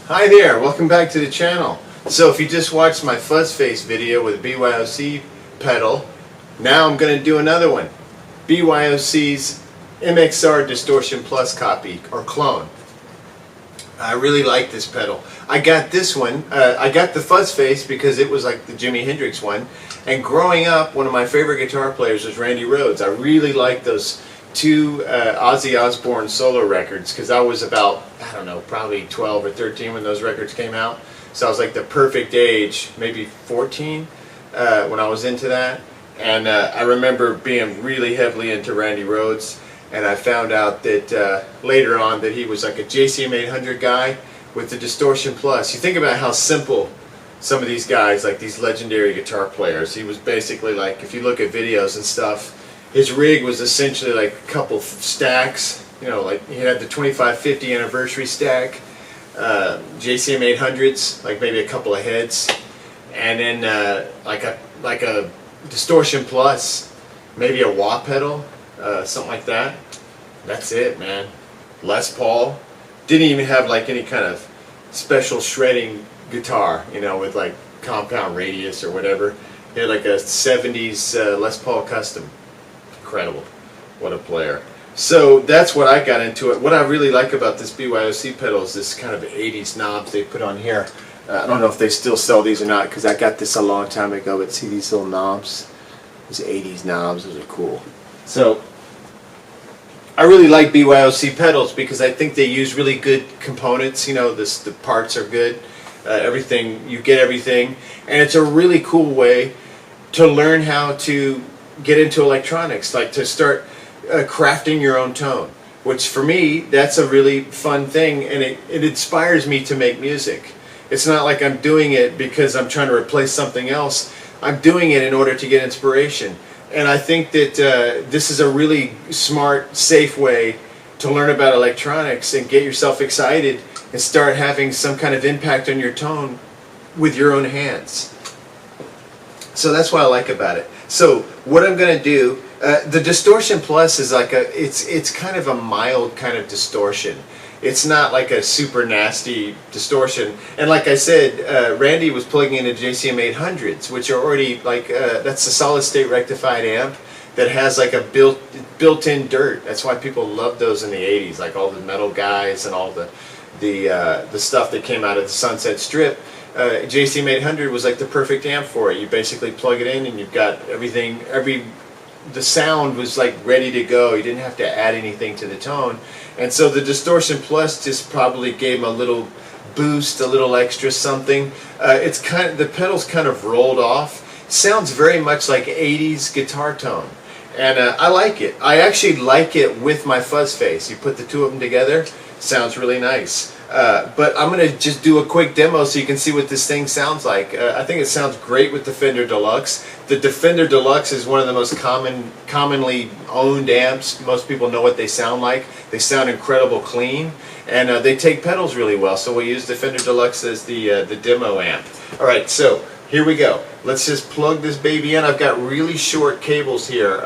Hi there, welcome back to the channel. So if you just watched my fuzz face video with BYOC pedal, now I'm going to do another one. BYOC's MXR Distortion Plus copy or clone. I really like this pedal. I got this one, I got the fuzz face because it was like the Jimi Hendrix one, and growing up one of my favorite guitar players was Randy Rhoads. I really liked those two Ozzy Osbourne solo records because I was about, I don't know, probably 12 or 13 when those records came out. So I was like the perfect age, maybe 14 when I was into that. And I remember being really heavily into Randy Rhoads, and I found out that later on that he was like a JCM 800 guy with the Distortion Plus. You think about how simple some of these guys, like these legendary guitar players, he was basically like, if you look at videos and stuff, his rig was essentially like a couple stacks, you know, like he had the 25-50 anniversary stack, JCM 800s, like maybe a couple of heads, and then like a Distortion Plus, maybe a wah pedal, something like that. That's it, man. Les Paul didn't even have like any kind of special shredding guitar, you know, with like compound radius or whatever. He had like a 70s Les Paul Custom. Incredible. What a player. So that's what I got into it. What I really like about this BYOC pedal is this kind of 80s knobs they put on here. I don't know if they still sell these or not because I got this a long time ago, but see these little knobs? These 80s knobs, those are cool. So I really like BYOC pedals because I think they use really good components. You know, the parts are good. Everything, you get everything. And it's a really cool way to learn how to get into electronics, like to start crafting your own tone, which for me, that's a really fun thing, and it inspires me to make music. It's not like I'm doing it because I'm trying to replace something else. I'm doing it in order to get inspiration. And I think that this is a really smart, safe way to learn about electronics and get yourself excited and start having some kind of impact on your tone with your own hands. So that's what I like about it. So what I'm going to do, the Distortion Plus is like it's kind of a mild kind of distortion. It's not like a super nasty distortion. And like I said, Randy was plugging into JCM 800s, which are already like, that's a solid state rectified amp that has like a built-in dirt. That's why people loved those in the 80s, like all the metal guys and all the stuff that came out of the Sunset Strip. JCM 800 was like the perfect amp for it. You basically plug it in and you've got everything, the sound was like ready to go. You didn't have to add anything to the tone. And so the Distortion Plus just probably gave them a little boost, a little extra something. It's kind of, the pedal's kind of rolled off. Sounds very much like 80s guitar tone. And I like it. I actually like it with my fuzz face. You put the two of them together, sounds really nice. But I'm going to just do a quick demo so you can see what this thing sounds like. I think it sounds great with the Fender Deluxe. The Defender Deluxe is one of the most commonly owned amps. Most people know what they sound like. They sound incredible clean, and they take pedals really well. So we use the Fender Deluxe as the demo amp. All right, so here we go. Let's just plug this baby in. I've got really short cables here.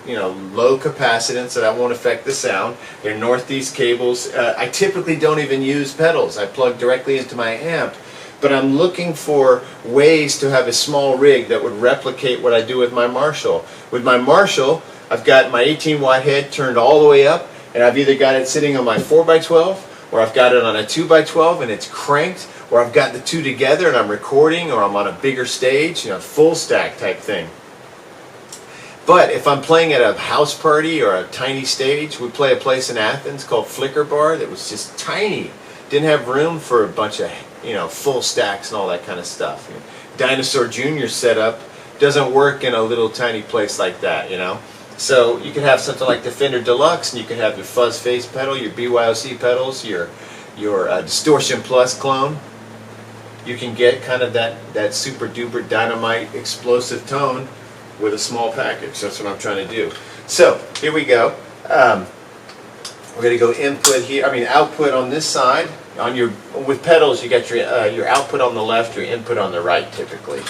You know, low capacitance, so that won't affect the sound. They're Northeast cables. I typically don't even use pedals. I plug directly into my amp, but I'm looking for ways to have a small rig that would replicate what I do with my Marshall. With my Marshall, I've got my 18-watt head turned all the way up, and I've either got it sitting on my 4x12, or I've got it on a 2x12 and it's cranked, or I've got the two together and I'm recording, or I'm on a bigger stage, you know, full stack type thing. But if I'm playing at a house party or a tiny stage, we play a place in Athens called Flicker Bar that was just tiny. Didn't have room for a bunch of, you know, full stacks and all that kind of stuff. Dinosaur Jr. setup doesn't work in a little tiny place like that, you know. So you could have something like the Fender Deluxe, and you could have your fuzz face pedal, your BYOC pedals, your Distortion Plus clone. You can get kind of that super duper dynamite explosive tone with a small package. That's what I'm trying to do. So here we go. We're going to go input here. I mean output on this side. With pedals, you got your output on the left, your input on the right, typically.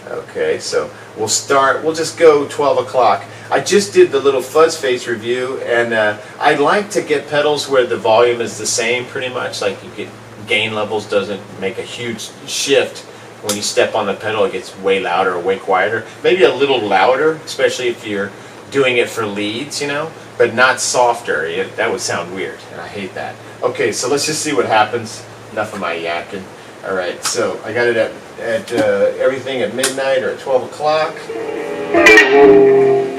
Okay, so we'll start. We'll just go 12 o'clock. I just did the little fuzz face review, and I'd like to get pedals where the volume is the same, pretty much. Like you get gain levels doesn't make a huge shift. When you step on the pedal, it gets way louder or way quieter. Maybe a little louder, especially if you're doing it for leads, you know, but not softer. That would sound weird, and I hate that. Okay, so let's just see what happens. Enough of my yakking. All right, so I got it at everything at midnight or at 12 o'clock.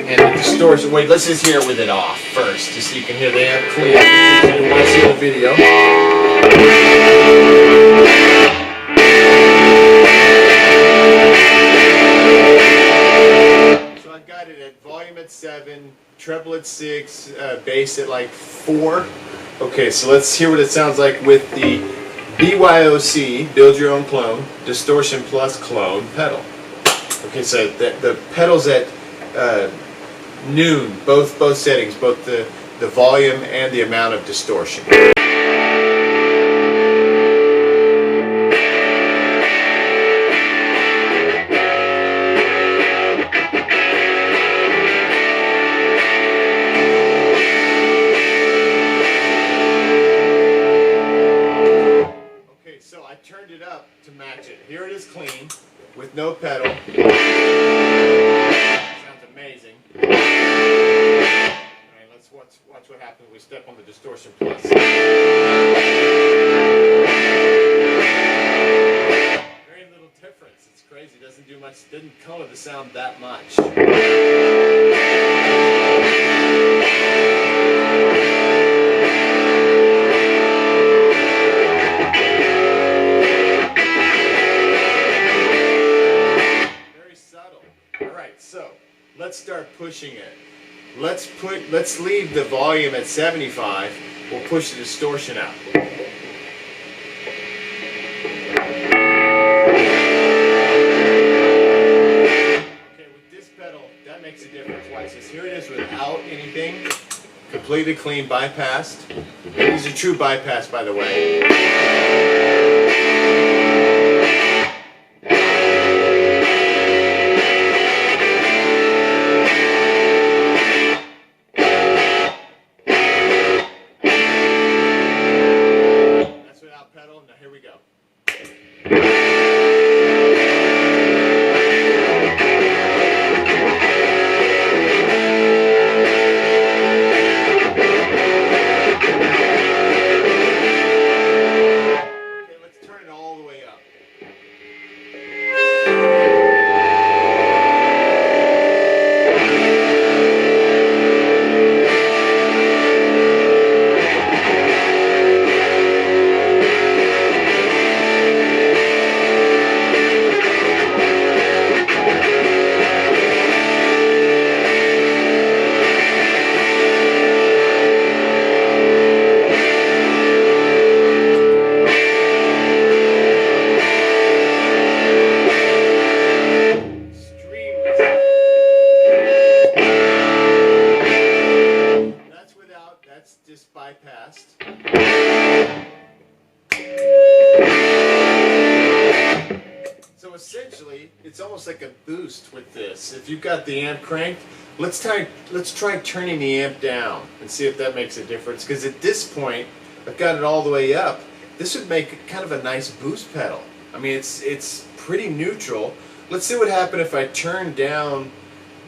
And the distortion, wait, let's just hear it with it off first, just so you can hear the amp clear. You want to see the video. So I've got it at volume at 7, treble at 6, bass at like 4. Okay, so let's hear what it sounds like with the BYOC, Build Your Own Clone, Distortion Plus Clone pedal. Okay, so the pedals at noon, both settings, both the volume and the amount of distortion. Okay, so I turned it up to match it. Here it is clean, with no pedal. Sounds amazing. Alright, let's watch what happens when we step on the Distortion Plus. Very little difference. It's crazy. It doesn't do much. Didn't color the sound that much. So let's start pushing it. Let's leave the volume at 75. We'll push the distortion out. Okay, with this pedal, that makes a difference. Watch this. Here it is without anything. Completely clean, bypassed. It is a true bypass, by the way. Now here we go. Okay, let's turn it all the way up. That's just bypassed. So essentially, it's almost like a boost with this. If you've got the amp cranked, let's try turning the amp down and see if that makes a difference. Because at this point, I've got it all the way up. This would make kind of a nice boost pedal. I mean, it's pretty neutral. Let's see what happens if I turn down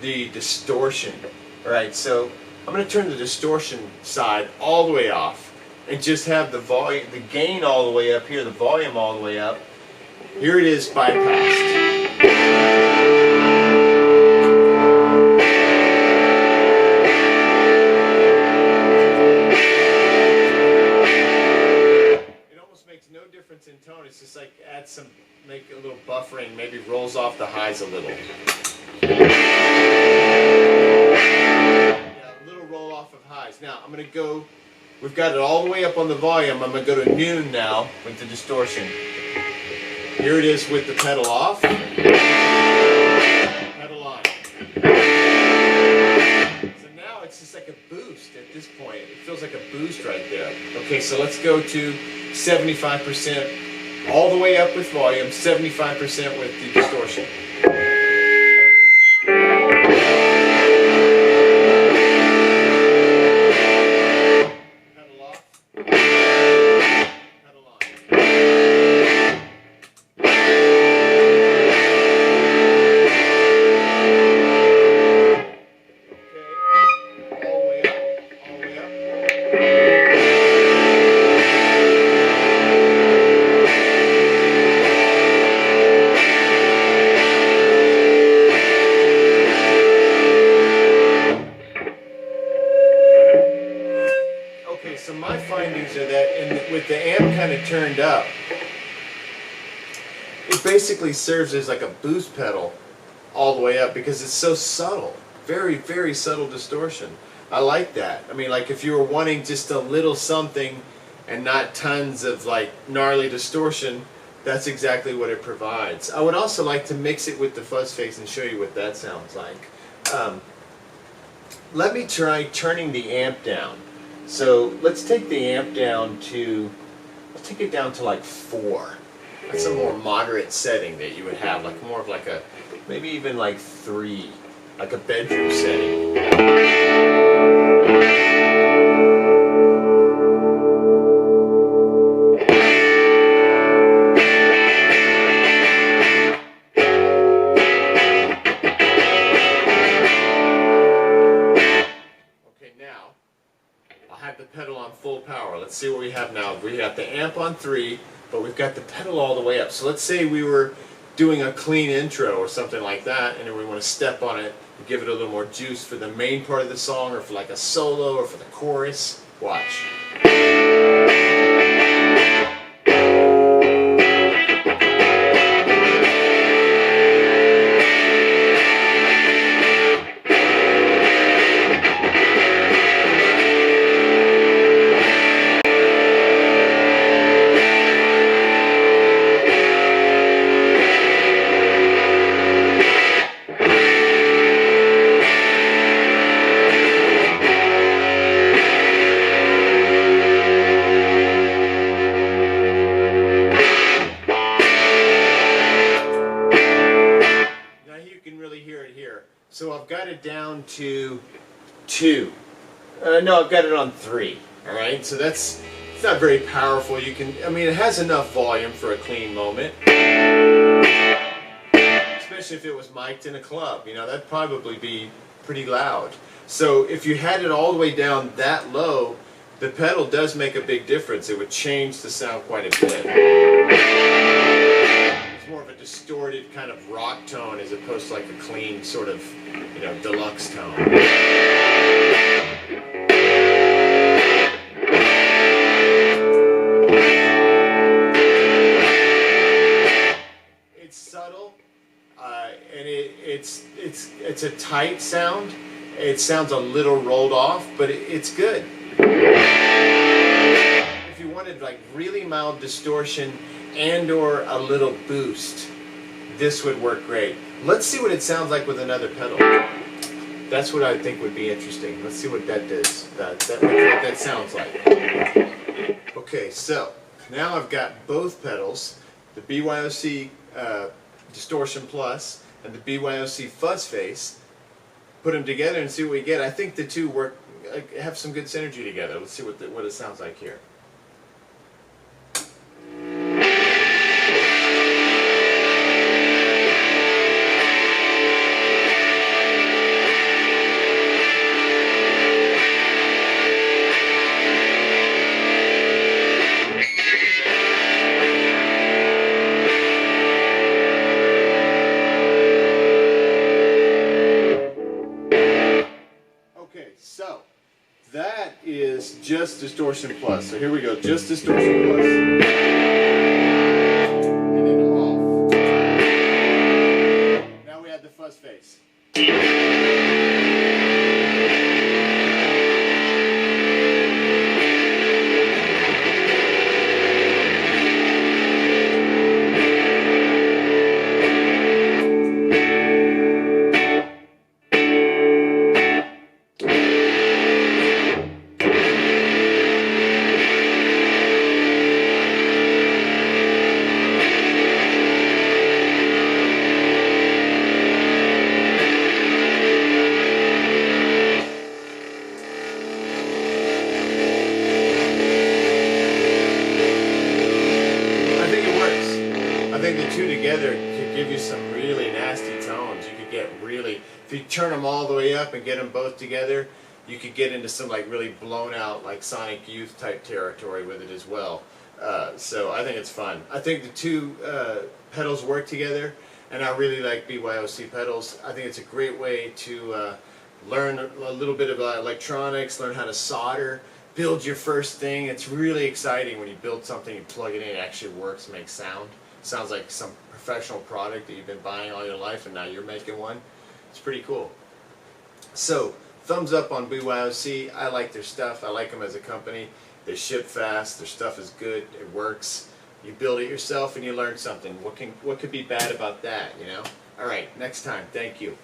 the distortion. All right, so I'm going to turn the distortion side all the way off and just have the volume, the gain all the way up here, the volume all the way up. Here it is bypassed. It almost makes no difference in tone. It's just like add some, make a little buffering, maybe rolls off the highs a little. Roll off of highs. Now I'm going to go, we've got it all the way up on the volume. I'm going to go to noon now with the distortion. Here it is with the pedal off, pedal on. So now it's just like a boost at this point. It feels like a boost right there. Okay, so let's go to 75%, all the way up with volume, 75% with the distortion. Pedal off, pedal on. turned up, it basically serves as like a boost pedal all the way up because it's so subtle. Very, very subtle distortion. I like that. I mean, like if you were wanting just a little something and not tons of like gnarly distortion, that's exactly what it provides. I would also like to mix it with the fuzz face and show you what that sounds like. Let me try turning the amp down. So let's take the amp down to, let's take it down to like 4. That's a more moderate setting that you would have, like more of like a, maybe even like 3, like a bedroom setting. Okay, now I'll have the pedal on full power. Let's see what we have now. We got the amp on 3, but we've got the pedal all the way up. So let's say we were doing a clean intro or something like that, and then we want to step on it and give it a little more juice for the main part of the song, or for like a solo, or for the chorus. Watch. So I've got it down to 2. No, I've got it on 3. All right, so it's not very powerful. You can, I mean, it has enough volume for a clean moment, especially if it was mic'd in a club. You know, that'd probably be pretty loud. So if you had it all the way down that low, the pedal does make a big difference. It would change the sound quite a bit. More of a distorted kind of rock tone as opposed to like a clean sort of, you know, deluxe tone. It's subtle, and it's a tight sound. It sounds a little rolled off, but it's good. If you wanted like really mild distortion and or a little boost, this would work great. Let's see what it sounds like with another pedal. That's what I think would be interesting. Let's see what that does. What that sounds like. Okay, so now I've got both pedals, the BYOC Distortion Plus and the BYOC Fuzz Face. Put them together and see what we get. I think the two work, have some good synergy together. Let's see what it sounds like here. So, that is just Distortion Plus. So here we go, just Distortion Plus. And then off. Now we have the fuzz face. Together could give you some really nasty tones. You could get really, if you turn them all the way up and get them both together, you could get into some like really blown out like Sonic Youth type territory with it as well. So I think it's fun. I think the two pedals work together, and I really like BYOC pedals. I think it's a great way to learn a little bit about electronics, learn how to solder. build your first thing. It's really exciting when you build something, you plug it in, it actually works, makes sound. Sounds like some professional product that you've been buying all your life and now you're making one. It's pretty cool. So, thumbs up on BYOC. I like their stuff. I like them as a company. They ship fast. Their stuff is good. It works. You build it yourself and you learn something. What could be bad about that, you know? All right, next time. Thank you.